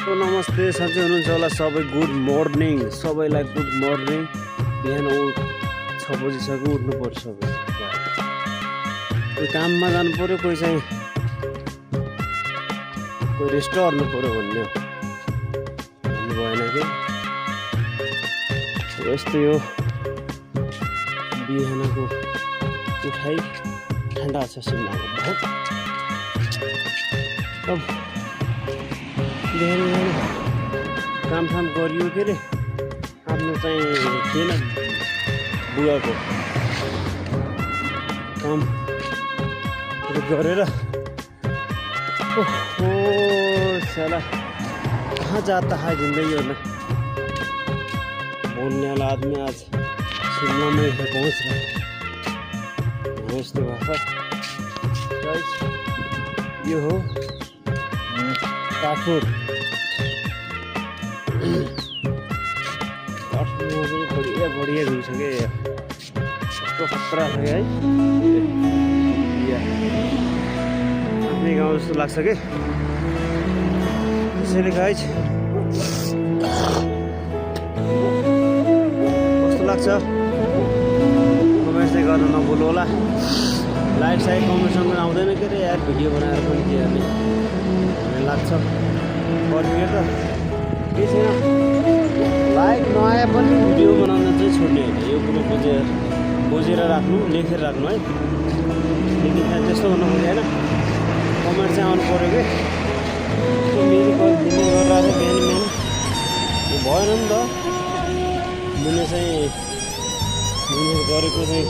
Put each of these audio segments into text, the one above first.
नमस्ते सन्चै हुनुहुन्छ होला सबै गुड मर्निङ सबैलाई गुड मर्निङ बिहान 6 बजीसम्म उठ्नु पर्छ सबै कोही काममा जानु पर्यो कोही चाहिँ कोही रेस्ट गर्नु पर्यो भन्ने भन्नु भएन कि यस्तै हो बिहानको उठाइ ठन्डा छ सिमलामा बहुत बिहान कामसाम गरियो के अरे आफ्नो चाहिँ थिएन बुवाको काम गरेर ओहो साला कहाँ जाता है जिंदगी में बोलने वाला आदमी आज शिमला में पहुँच रहा है यस्तो भएको यो हो काठमाडौँ काठमाडौँमा पनि बढिया भ्यू छ क्या कस्तो खतरा छ है आफ्नै गाउँ जस्तो लाग्छ कि त्यसैले गाइज कस्तो लाग्छ कमेन्ट चाहिँ गर्न नभुल्नु होला लाइक साइक कमेन्टसँग आउँदैन के अरे यार भिडियो बनाएर पनि के गर्ने भन्ने लाग्छ गर्नु त के छैन लाइक नआए पनि भिडियो बनाउन चाहिँ छोड्ने होइन यो कुरो बुझेर राख्नु लेखेर राख्नु है लेकिन त्यहाँ त्यस्तो हुनु हुँदैन कमेन्ट चाहिँ आउनु पऱ्यो कि मेरो दिने गरेर बिहान भएन नि त मैले चाहिँ गरेको चाहिँ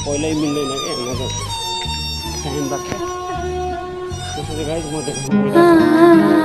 पहिल्यै मिल्दैन क्या म त टाइम लाग्छ त्यसरी गाइज म देखाउँछु